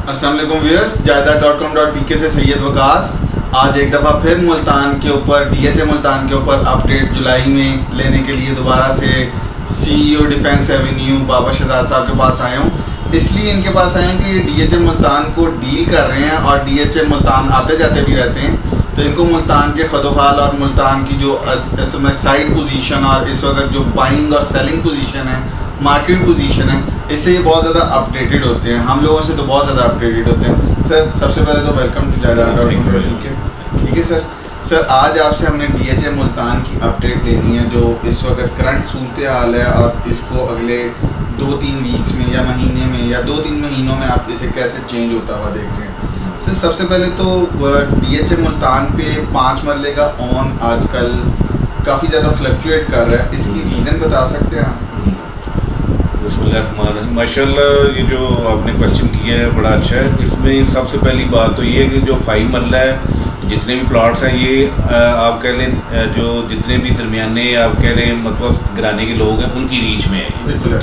السلام علیکم ویئرس، جائیداد.com.pk سے سید وقاص آج ایک دفعہ پھر ملتان کے اوپر DHA ملتان کے اوپر اپڈیٹ جولائی میں لینے کے لیے دوبارہ سے CEO ڈیفینس ایونیو بابا شہزاد صاحب کے پاس آیا ہوں. اس لیے ان کے پاس آئے ہیں کہ یہ DHA ملتان کو ڈیل کر رہے ہیں اور DHA ملتان آتے جاتے بھی رہتے ہیں، تو ان کو ملتان کے خد و خال اور ملتان کی جو اس میں سائڈ پوزیشن اور اس وقت جو بائنگ اور سیلنگ پوزیشن ہے، مارکیٹ پوزیشن ہے، اس سے یہ بہت زیادہ اپڈیٹڈ ہوتے ہیں. ہم لوگوں سے تو بہت زیادہ اپڈیٹڈ ہوتے ہیں. سر سب سے پہلے تو ویلکم ٹو جائیداد. ٹھیک ہے سر آج آپ سے ہم نے DHA ملتان کی اپڈیٹ لینی ہے جو اس وقت کرنٹ صورتحال ہے اور اس کو اگلے 2-3 ویکس میں یا مہینے میں یا 2-3 مہینوں میں آپ اسے کیسے چینج ہوتا ہوا دیکھ رہے ہیں. سر سب سے پہلے تو DHA ملتان پہ 5 مرلے کا آن آج کل کافی زیادہ فلکچویٹ کر رہا ہے، اس کی ریزن بتا سکتے ہیں آپ؟ بسم اللہ الرحمن الرحیم. ماشاء اللہ یہ جو آپ نے کوشچن کیا ہے بڑا اچھا ہے. اس میں سب سے پہلی بات تو یہ ہے کہ جو 5 مرلہ ہے جتنے بھی پلاٹس ہیں یہ آپ کہہ لیں جو جتنے بھی درمیانے آپ کہہ لیں مطلب گرانے کے لوگ ہیں ان کی ریچ میں ہے.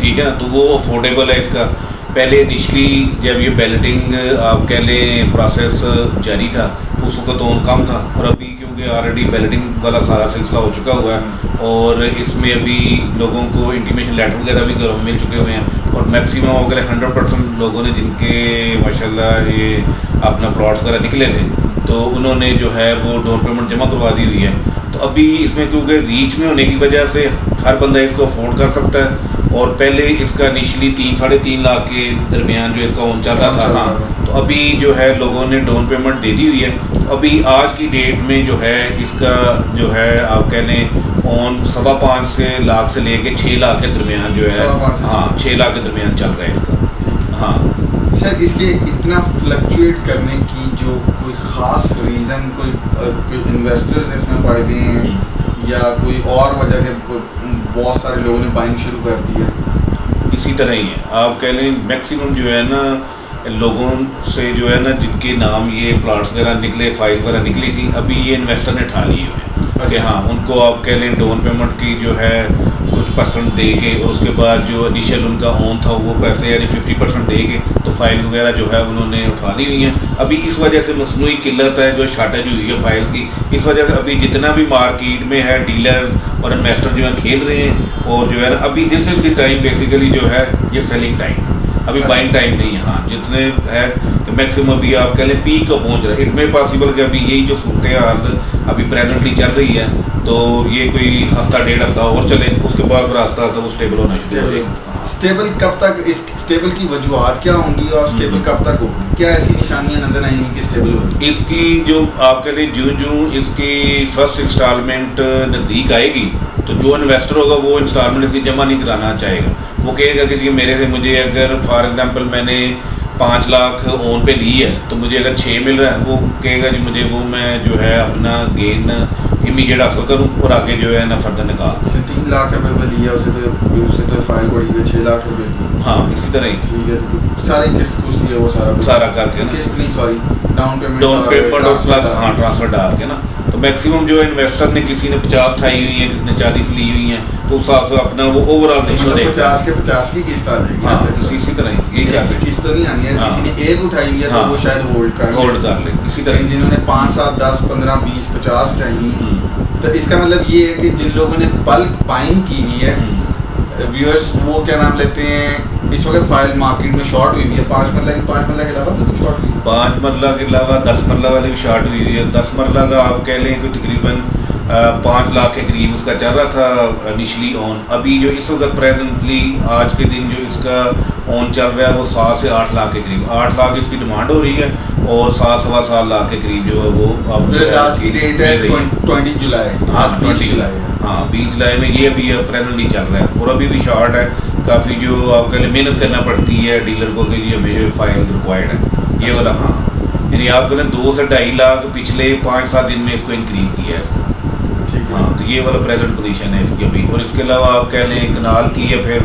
ٹھیک ہے نا، تو وہ افورڈیبل ہے. اس کا پہلے انیشلی جب یہ بیلٹنگ آپ کہہ لیں پروسیس جاری تھا اس وقت تو کم تھا، اور ابھی کیونکہ آلریڈی بیلٹنگ والا سارا سلسلہ ہو چکا ہوا ہے اور اس میں ابھی لوگوں کو انٹیمیشن لیٹر وغیرہ بھی مل چکے ہوئے ہیں اور میکسیمم اگر 100% لوگوں نے جن کے ماشاء اللہ یہ اپنا پلاٹس وغیرہ نکلے تھے تو انہوں نے جو ہے وہ ڈاؤن پیمنٹ جمع کروا دی ہوئی ہے. تو ابھی اس میں کیونکہ ریچ میں ہونے کی وجہ سے ہر بندہ اس کو افورڈ کر سکتا ہے، اور پہلے اس کا انیشلی 3-3.5 لاکھ کے درمیان جو اس کا اون چل رہا تھا. تو ابھی جو ہے لوگوں نے ڈاؤن پیمنٹ دے دی ہوئی ہے. ابھی آج کی ڈیٹ میں جو ہے اس کا جو ہے آپ کہہ لیں اون 5.25 لاکھ سے لے کے 6 لاکھ کے درمیان جو ہے 6 لاکھ کے درمیان چل رہا ہے اس کا. سر اس کے اتنا فلکچویٹ کرنے کی جو کوئی خاص ریزن کوئی انویسٹرز اس میں پڑ گئے ہیں یا کوئی اور وجہ کہ بہت سارے لوگوں نے بائنگ شروع کر دی ہے؟ اسی طرح ہی ہے. آپ کہہ لیں میکسیمم جو ہے نا لوگوں سے جو ہے نا جن کے نام یہ پلاٹس وغیرہ نکلے، فائل وغیرہ نکلی تھی، ابھی یہ انویسٹر نے ٹھا لیے ہوئے ہیں کہ ہاں ان کو آپ کہہ لیں ڈاؤن پیمنٹ کی جو ہے کچھ پرسنٹ دے کے اور اس کے بعد جو انیشیل ان کا اون تھا وہ پیسے یعنی 50% دے کے تو فائل وغیرہ جو ہے انہوں نے اٹھا لی ہوئی ہیں. ابھی اس وجہ سے مصنوعی قلت ہے جو شارٹیج ہوئی ہے فائلس کی، اس وجہ سے ابھی جتنا بھی مارکیٹ میں ہے ڈیلر اور انویسٹر جو ہے کھیل رہے ہیں اور جو ہے نا ابھی دس از دی ٹائم بیسیکلی جو ہے یہ سیلنگ ٹائم، ابھی بائنگ ٹائم نہیں ہے. ہاں جتنے ہے کہ میکسیمم ابھی آپ کہہ لیں پیک کو پہنچ رہا ہے. اٹ میں پاسبل کہ ابھی یہی جو صورتحال ابھی پریزنٹلی چل رہی ہے تو یہ کوئی ہفتہ 1.5 ہفتہ اور چلے، اس کے بعد راستہ آتا وہ اسٹیبل ہونا شروع ہو جائے گا. اسٹیبل کب تک، اسٹیبل کی وجوہات کیا ہوں گی اور اسٹیبل کب تک ہوگی؟ کیا ایسی نشانیاں نظر آئیں گی کہ اسٹیبل ہوگی؟ اس کی جو آپ کہہ لیں جوں اس کی فرسٹ انسٹالمنٹ نزدیک آئے گی تو جو انویسٹر ہوگا وہ انسٹالمنٹ اس کی جمع نہیں کرانا چاہے گا. وہ کہے گا کہ جی میرے سے مجھے اگر فار ایگزامپل میں نے 5 لاکھ اون پہ لی ہے تو مجھے اگر 6 مل رہا ہے، وہ کہے گا جی مجھے وہ میں جو ہے اپنا گین امیڈیٹ حاصل کروں اور آگے جو ہے نا فردر نکال. 3 لاکھ روپے میں لیا اسے تو فائل پڑی ہوئی 6 لاکھ روپے. ہاں اسی طرح ہی ٹھیک ہے. ساری قسط پوچھتی ہے وہ سارا کر کے قسط نہیں سوری ڈاؤن پیمنٹ ہاں ٹرانسفر ڈال کے نا. تو میکسیمم جو انویسٹر نے کسی نے 50 اٹھائی ہوئی ہیں، کسی نے 40 لی ہوئی ہیں، تو اس حساب سے اپنا وہ اوور آل نہیں 50 کے 50 کی قسط آ جائے گی. ہاں اسی طرح یہی کرتے ہیں. قسط تو نہیں آنی ہے، کسی نے ایک اٹھائی ہوئی ہے تو وہ شاید ہولڈ کر لے. اسی طرح جنہوں نے 5 7 10 15 20 50 اٹھائی تو اس کا مطلب یہ ہے کہ جن لوگوں نے بلک بائنگ کی ہوئی ہے ویورس وہ کیا نام لیتے ہیں اس وقت فائل مارکیٹ میں شارٹ ہوئی ہے 5 مرلہ کے علاوہ بالکل شارٹ ہوئی ہے. 5 مرلہ کے علاوہ 10 مرلہ والے بھی شارٹ ہوئی ہے. 10 مرلہ کا آپ کہہ لیں کہ تقریباً 5 لاکھ کے قریب اس کا چل رہا تھا انیشلی آن. ابھی جو اس وقت پریزنٹلی آج کے دن جو اس کا آن چل رہا ہے وہ 7 سے 8 لاکھ کے قریب 8 لاکھ اس کی ڈیمانڈ ہو رہی ہے اور 7-7.25 لاکھ کے قریب جو ہے وہ آج کی ڈیٹ ہے 20 جولائی. ہاں 20 جولائی. ہاں 20 جولائی میں یہ ابھی پریزنٹلی چل رہا ہے اور ابھی بھی شارٹ ہے کافی. جو آپ کے لیے محنت کرنا پڑتی ہے ڈیلر کو کہ یہ میرے فائل ریکوائرڈ ہے یہ والا. ہاں یعنی آپ کہہ لیں 2 سے 2.5 لاکھ پچھلے 5-7 دن میں اس کو انکریز کیا ہے. ہاں تو یہ والا پریزنٹ پوزیشن ہے اس کی ابھی. اور اس کے علاوہ آپ کہہ لیں کنال کی ہے پھر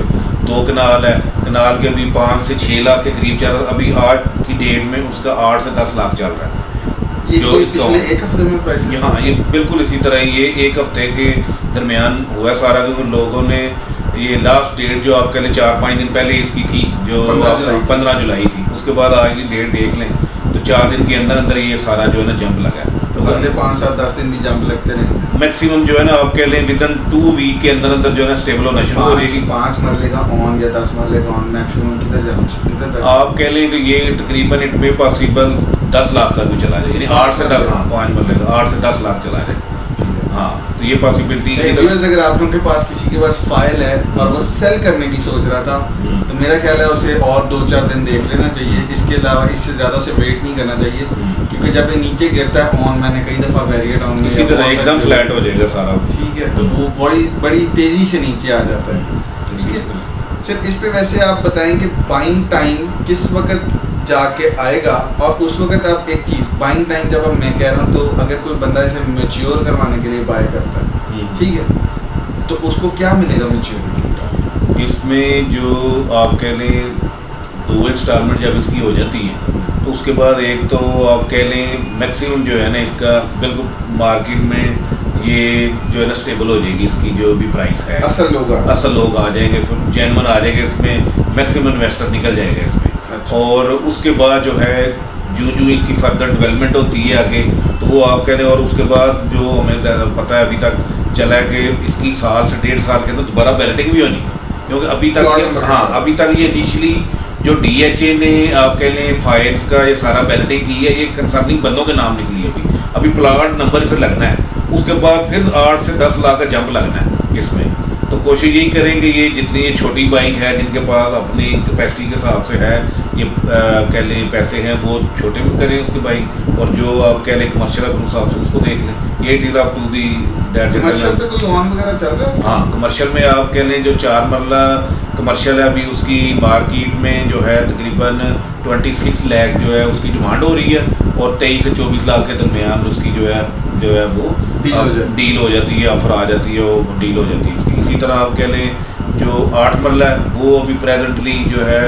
2 کنال ہے. کنال کے ابھی 5 سے 6 لاکھ کے قریب چل رہا ہے. ابھی آج کی ڈیٹ میں اس کا 8 سے 10 لاکھ چل رہا ہے. ایک ہفتے میں ہاں یہ بالکل اسی طرح یہ 1 ہفتے کے درمیان ہوا ہے سارا. کیونکہ لوگوں نے یہ لاسٹ ڈیٹ جو آپ کہہ لیں 4-5 دن پہلے اس کی تھی جو 15 جولائی تھی، اس کے بعد آج کی ڈیٹ دیکھ لیں تو 4 دن کے اندر اندر یہ سارا جو ہے نا جمپ لگا ہے. تو اگلے 5 7 10 دن بھی جمپ لگتے رہیں گے میکسیمم جو ہے نا آپ کہہ لیں ودن 2 ویک کے اندر اندر جو ہے نا اسٹیبل ہونا شروع ہو جائے گی. 5 مرلے کا آن یا 10 مرلے کا آن میکسیمم کدھر آپ کہہ لیں کہ یہ تقریباً اٹ میں پاسبل 10 لاکھ تک بھی چلا جائے, یعنی 8 سے 10, 5 مرلے کا 8 سے 10 لاکھ چلا جائے. ہاں تو یہ پاسبلٹی ہے. اگر آپ لوگوں کے پاس کسی کے پاس فائل ہے اور وہ سیل کرنے کی سوچ رہا تھا تو میرا خیال ہے اسے اور 2-4 دن دیکھ لینا چاہیے. اس کے علاوہ اس سے زیادہ اسے ویٹ نہیں کرنا چاہیے, کیونکہ جب یہ نیچے گرتا ہے آن, میں نے کئی دفعہ ویریٹ آن اسی طرح ایک دم فلیٹ ہو جائے گا سارا. ٹھیک ہے, تو وہ بڑی تیزی سے نیچے آ جاتا ہے. ٹھیک ہے سر, اس پہ ویسے آپ بتائیں کہ بائنگ ٹائم کس وقت جا کے آئے گا, اور اس وقت آپ ایک چیز بائنگ ٹائم جب اب میں کہہ رہا ہوں تو اگر کوئی بندہ اسے میچیور کروانے کے لیے بائی کرتا ہے, ٹھیک ہے, تو اس کو کیا ملے گا میچیورٹی؟ اس میں جو آپ کہہ لیں 2 انسٹالمنٹ جب اس کی ہو جاتی ہے تو اس کے بعد ایک تو آپ کہہ لیں میکسیمم جو ہے نا اس کا بالکل مارکیٹ میں یہ جو ہے نا اسٹیبل ہو جائے گی, اس کی جو بھی پرائس ہے اصل لوگ آ جائیں گے, پھر جینون آ جائیں گے, اس میں میکسیمم انویسٹر نکل جائے گا اس میں. اور اس کے بعد جو ہے جو اس کی فردر ڈیولپمنٹ ہوتی ہے آگے تو وہ آپ کہہ رہے ہیں. اور اس کے بعد جو ہمیں پتہ ہے ابھی تک چلا ہے کہ اس کی 1 سے 1.5 سال کے اندر دوبارہ بیلٹنگ بھی ہونی, کیونکہ ابھی تک یہ انیشلی جو ڈی ایچ اے نے آپ کہہ لیں فائلز کا یہ سارا بیلٹنگ کی ہے, یہ کنسرننگ بندوں کے نام نکلی ہے. ابھی پلاٹ نمبر سے لگنا ہے, اس کے بعد پھر 8 سے 10 لاکھ کا جمپ لگنا ہے اس میں. تو کوشش یہی کریں گے یہ جتنی یہ چھوٹی بائک ہے جن کے پاس اپنی کیپیسٹی کے حساب سے ہے یہ کہہ لیں پیسے ہیں وہ چھوٹے میں کریں اس کی بائک, اور جو آپ کہہ لیں کمرشل اپنے حساب سے اس کو دیکھ لیں. یہ چیز آپ ٹو دی کمرشل پہ کوئی آن وغیرہ چل رہا ہے؟ ہاں کمرشل میں آپ کہہ لیں جو 4 مرلہ کمرشل ہے ابھی اس کی مارکیٹ میں جو ہے تقریباً 26 لاکھ جو ہے اس کی ڈیمانڈ ہو رہی ہے, اور 23 سے 24 لاکھ کے درمیان اس کی جو ہے وہ ڈیل ہو جاتی ہے, آفر آ جاتی ہے, وہ ڈیل ہو جاتی ہے. اسی طرح آپ کہہ لیں جو 8 مرلہ ہے وہ ابھی پریزنٹلی جو ہے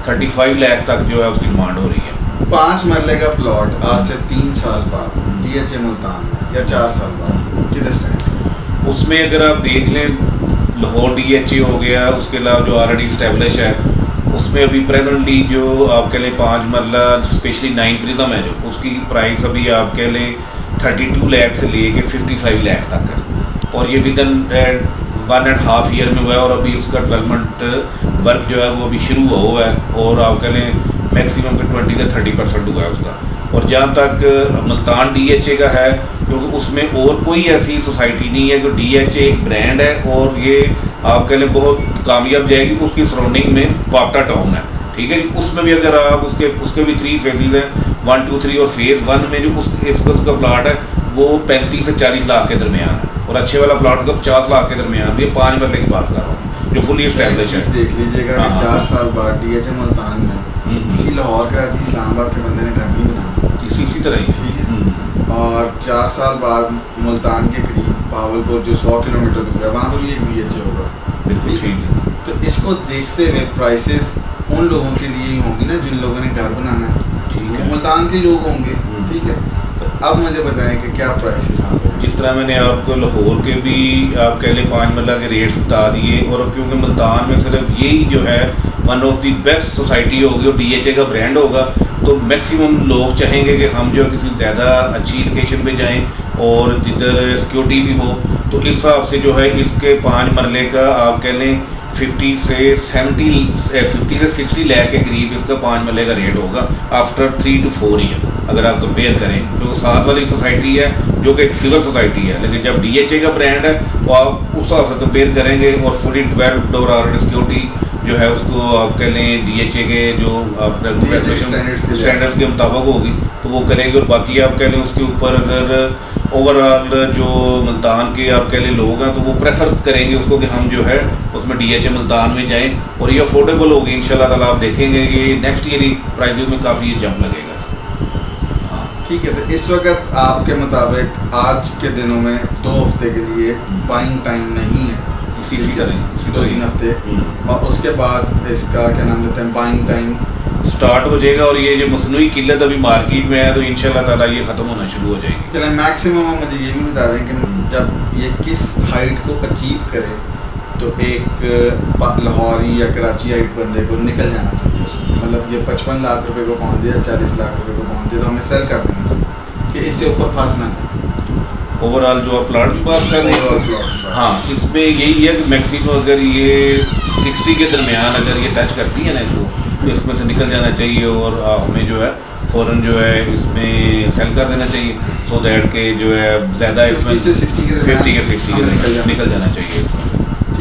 35 لاکھ تک جو ہے اس کی ڈیمانڈ ہو رہی ہے. 5 مرلے کا پلاٹ آج سے 3 سال بعد ڈی ایچ اے ملتان میں یا 4 سال بعد کدھر اسٹینڈ؟ اس میں اگر آپ دیکھ لیں لاہور ڈی ایچ اے ہو گیا, اس کے علاوہ جو آلریڈی اسٹیبلش ہے اس میں ابھی پریزنٹلی جو آپ کہہ لیں 5 مرلہ اسپیشلی 9 پرزم ہے جو اس کی پرائس ابھی آپ کہہ لیں 32 لاکھ سے لے کے 55 لاکھ تک ہے, اور یہ ودن 1.5 ایئر میں ہوا ہے, اور ابھی اس کا ڈیولپمنٹ ورک جو ہے وہ ابھی شروع ہوا ہے, اور آپ کہہ لیں میکسیمم کے 20 سے 30% ہوا ہے اس کا. اور جہاں تک ملتان ڈی ایچ اے کا ہے کیونکہ اس میں اور کوئی ایسی سوسائٹی نہیں ہے, جو ڈی ایچ اے ایک برانڈ ہے اور یہ آپ کہہ لیں بہت کامیاب جائے گی. اس کی سراؤنڈنگ میں پاپٹا ٹاؤن ہے, ٹھیک ہے جی, اس میں بھی اگر آپ اس کے بھی 3 فیزز ہیں 1 2 3, اور فیز 1 میں جو اس کا پلاٹ ہے وہ 35 سے 40 لاکھ کے درمیان ہے, اور اچھے والا پلاٹ کا 50 لاکھ کے درمیان. یہ 5 مرلے کی بات کر رہا ہوں جو فلی اسٹیبلش ہے. دیکھ لیجیے گا 4 سال بعد ڈی ایچ اے ملتان میں کسی لاہور کا اسلام آباد کے بندے نے گھر نہیں بنا, اسی طرح ہی ٹھیک ہے, اور 4 سال بعد ملتان کے قریب پاولپور جو 100 کلومیٹر دور ہے وہاں پر بھی ایک ڈی ایچ اے ہوگا. بالکل ٹھیک ہے. تو اس کو دیکھتے ہوئے پرائسز ان لوگوں کے لیے ہی ہوں گی نا جن لوگوں نے گھر بنانا ہے, ٹھیک ہے, ملتان کے لوگ ہوں گے, ٹھیک ہے. تو اب مجھے بتائیں کہ کیا پرائسز ہیں. جس طرح میں نے آپ کو لاہور کے بھی آپ کہہ لیں 5 مرلہ کے ریٹس بتا دیے, اور کیونکہ ملتان میں صرف یہی جو ہے one of the best society ہوگی اور ڈی ایچ اے کا برانڈ ہوگا, تو میکسیمم لوگ چاہیں گے کہ ہم جو کسی زیادہ اچھی لوکیشن پہ جائیں اور جدھر سیکورٹی بھی ہو. تو اس حساب سے جو ہے اس کے 5 مرلے کا آپ کہہ لیں 50 سے 60 لاکھ کے قریب اس کا 5 مرلے کا ریٹ ہوگا آفٹر 3 to 4 ایئر. اگر آپ کمپیئر کریں جو ساتھ والی سوسائٹی ہے جو کہ ایک سول سوسائٹی ہے, لیکن جب ڈی ایچ اے کا برانڈ ہے تو آپ اس حساب سے کمپیئر کریں گے, اور فلی ڈیولپڈ اور آلریڈی سیکورٹی جو ہے اس کو آپ کہہ لیں ڈی ایچ اے کے جو اسٹینڈرڈس کے مطابق ہوگی تو وہ کریں گے. اور باقی آپ کہہ لیں اس کے اوپر اگر اوور آل جو ملتان کے آپ کہہ لیں لوگ ہیں تو وہ پریفر کریں گے اس کو کہ ہم جو ہے اس میں ڈی ایچ اے ملتان میں جائیں, اور یہ افورڈیبل ہوگی ان شاء اللہ تعالیٰ. آپ دیکھیں گے کہ نیکسٹ ایئر ہی پرائزز میں کافی جمپ لگے گا. ٹھیک ہے, تو اس وقت آپ کے مطابق آج کے دنوں میں 2 ہفتے کے لیے بائنگ ٹائم نہیں ہے, اسی طرح 2-3 ہفتے, اور اس کے بعد اس کا کیا نام لیتے ہیں بائنگ ٹائم اسٹارٹ ہو جائے گا. اور یہ جو مصنوعی قلت ابھی مارکیٹ میں ہے تو ان شاء اللہ تعالیٰ یہ ختم ہونا شروع ہو جائے گی. چلیں میکسیمم مجھے یہ بھی بتا دیں کہ جب یہ کس ہائٹ کو اچیو کرے تو ایک لاہوری یا کراچی ہائٹ بندے کو نکل جانا چاہیے. مطلب یہ 55 لاکھ روپے کو پہنچ جائے 40 لاکھ روپے کو پہنچ جائے تو ہمیں سیل کر دینا چاہیے کہ اس سے اوپر پھنسنا ہے. اوور آل جو آپ پلاٹ کی بات کر رہے ہیں, ہاں اس میں یہی ہے کہ میکسیمم اگر یہ 60 کے درمیان اگر یہ ٹچ کرتی ہے نا اس کو, تو اس میں سے نکل جانا چاہیے اور ہمیں جو ہے فوراً جو ہے اس میں سیل کر دینا چاہیے, سو دیٹ کہ جو ہے زیادہ اس میں 50 کے 60 نکل جانا چاہیے.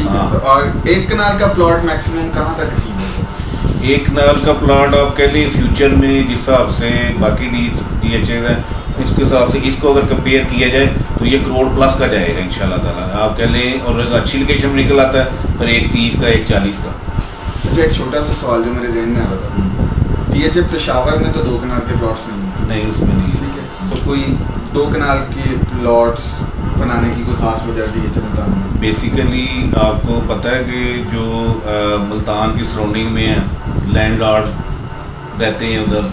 ہاں. اور ایک کنال کا پلاٹ میکسیمم کہاں تک ٹھیک ہے؟ ایک کنال کا پلاٹ آپ کہہ لیں فیوچر میں جس حساب سے باقی ڈی ایچ اے ہے اس کے حساب سے اس کو اگر کمپیئر کیا جائے تو یہ کروڑ پلس کا جائے گا انشاءاللہ تعالیٰ. آپ کہہ لیں اور اچھی لوکیشن میں نکل آتا ہے پر 130 کا 140 کا. اچھا ایک چھوٹا سا سوال جو میرے ذہن میں آ رہا تھا, ڈی ایچ اے پشاور میں تو 2 کنال کے پلاٹس نہیں اس میں نہیں ہے. ٹھیک ہے, تو کوئی 2 کنال کے پلاٹس بنانے کی کوئی خاص وجہ ڈی ایچ اے ملتان میں؟ بیسیکلی آپ کو پتہ ہے کہ جو ملتان کی سراؤنڈنگ میں ہے لینڈ لارڈ رہتے ہیں ادھر,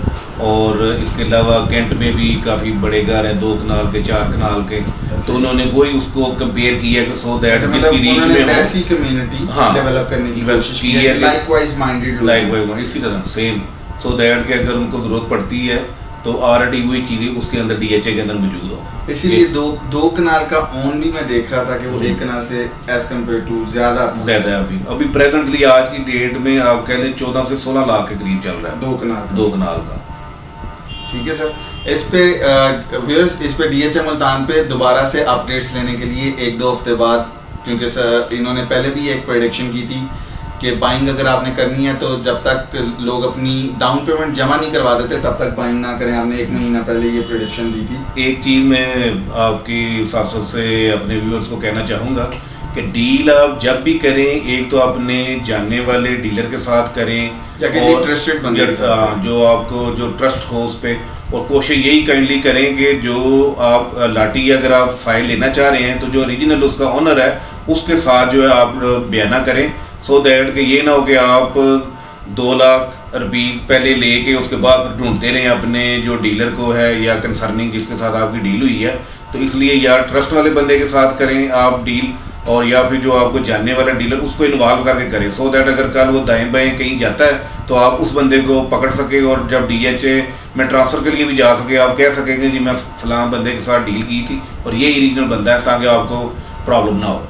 اور اس کے علاوہ کینٹ میں بھی کافی بڑے گھر ہیں 2 کنال کے 4 کنال کے, تو انہوں نے وہی اس کو کمپیئر کیا کہ سو دیٹ جس کی ریچ میں ایسی کمیونٹی ڈیولپ کرنے کی کوشش کی ہے لائک وائز مائنڈیڈ لوگ اسی طرح سیم, سو دیٹ کہ اگر ان کو ضرورت پڑتی ہے تو آلریڈی وہی چیزیں اس کے اندر ڈی ایچ اے کے اندر موجود ہو. اسی لیے 2 کنال کا اون بھی میں دیکھ رہا تھا کہ وہ 1 کنال سے ایز کمپیئر ٹو زیادہ ہے. ابھی پریزنٹلی آج کی ڈیٹ میں آپ کہہ لیں 14 سے 16 لاکھ کے قریب چل رہا ہے 2 کنال کا. ٹھیک ہے سر, اس پہ ویورز اس پہ ڈی ایچ اے ملتان پہ دوبارہ سے اپڈیٹس لینے کے لیے 1-2 ہفتے بعد, کیونکہ سر انہوں نے پہلے بھی ایک پریڈکشن کی تھی کہ بائنگ اگر آپ نے کرنی ہے تو جب تک لوگ اپنی ڈاؤن پیمنٹ جمع نہیں کروا دیتے تب تک بائنگ نہ کریں. آپ نے 1 مہینہ پہلے یہ پریڈکشن دی تھی. ایک چیز میں آپ کی ساتھ سے اپنے ویورز کو کہنا چاہوں گا کہ ڈیل آپ جب بھی کریں ایک تو اپنے جاننے والے ڈیلر کے ساتھ کریں جو آپ کو جو ٹرسٹ ہو اس پہ, اور کوشش یہی کائنڈلی کریں کہ جو آپ لاٹھی اگر آپ فائل لینا چاہ رہے ہیں تو جو اوریجنل اس کا آنر ہے اس کے ساتھ جو ہے آپ بیانہ کریں, سو دیٹ کہ یہ نہ ہو کہ آپ 2 لاکھ روپیز پہلے لے کے اس کے بعد ڈھونڈتے رہیں اپنے جو ڈیلر کو ہے یا کنسرننگ جس کے ساتھ آپ کی ڈیل ہوئی ہے. تو اس لیے یا ٹرسٹ والے بندے کے ساتھ کریں آپ ڈیل, اور یا پھر جو آپ کو جاننے والا ڈیلر اس کو انوالو کر کے کریں, سو دیٹ اگر کل وہ دائیں بائیں کہیں جاتا ہے تو آپ اس بندے کو پکڑ سکیں, اور جب ڈی ایچ اے میں ٹرانسفر کے لیے بھی جا سکے آپ کہہ سکیں گے جی میں فلاں بندے کے ساتھ ڈیل کی تھی اور یہ اوریجنل بندہ ہے, تاکہ آپ کو پرابلم نہ ہو.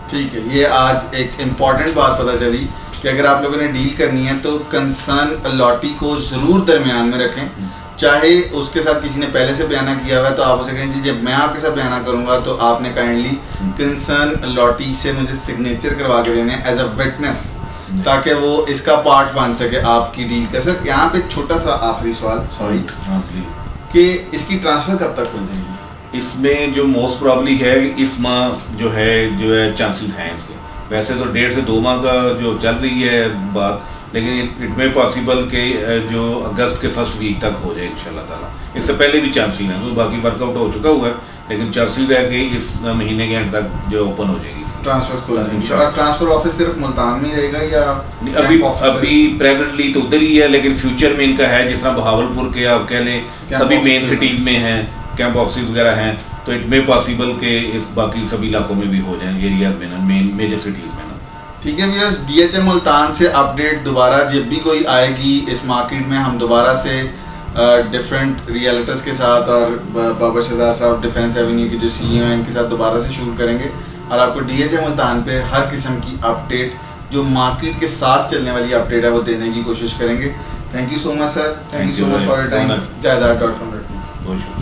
ٹھیک ہے, یہ آج ایک امپورٹنٹ بات پتہ چلی کہ اگر آپ لوگوں نے ڈیل کرنی ہے تو کنسرن الاٹی کو ضرور درمیان میں رکھیں, چاہے اس کے ساتھ کسی نے پہلے سے بیانہ کیا ہوا ہے تو آپ اسے کہیں جی جب میں آپ کے ساتھ بیانہ کروں گا تو آپ نے کائنڈلی کنسرن الاٹی سے مجھے سگنیچر کروا کے دینے ایز اے وٹنس, تاکہ وہ اس کا پارٹ بن سکے آپ کی ڈیل کا. سر یہاں پہ ایک چھوٹا سا آخری سوال, سوری, کہ اس کی ٹرانسفر کب تک ہو جائے گی؟ اس میں جو موسٹ پرابلی ہے اس ماہ جو ہے چانسز ہیں اس کے, ویسے تو 1.5 سے 2 ماہ کا جو چل رہی ہے بات, لیکن اٹ میں پاسبل کہ جو اگست کے فرسٹ ویک تک ہو جائے انشاءاللہ تعالیٰ. اس سے پہلے بھی چانسز ہیں, تو باقی ورک آؤٹ ہو چکا ہوا ہے, لیکن چانسز ہے کہ اس مہینے کے اینڈ تک جو اوپن ہو جائے گی ٹرانسفر آفس صرف ملتان میں رہے گا یا ابھی پریزنٹلی تو ادھر ہی ہے, لیکن فیوچر میں ان کا ہے جس طرح بہاولپور کے آپ کہہ لیں سبھی مین سٹیز میں ہیں, کیمپ آفسز وغیرہ ہیں, تو اٹ میں پاسبل کہ اس باقی سبھی علاقوں میں بھی ہو جائیں ایریاز میں نا, مین میجر سٹیز میں نا. ٹھیک ہے viewers, D H A Multan سے اپڈیٹ دوبارہ جب بھی کوئی آئے گی اس مارکیٹ میں ہم دوبارہ سے ڈفرینٹ ریئلٹرز کے ساتھ اور بابر شہزاد صاحب ڈیفینس ایونیو کے جو سی ای او ہیں ان کے ساتھ دوبارہ سے شروع کریں گے, اور آپ کو ڈی ایچ اے ملتان پہ ہر قسم کی اپڈیٹ جو مارکیٹ کے ساتھ چلنے والی اپڈیٹ ہے وہ دینے کی کوشش کریں گے. Thank you so much sir, thank you so much for your time. جائیداد.com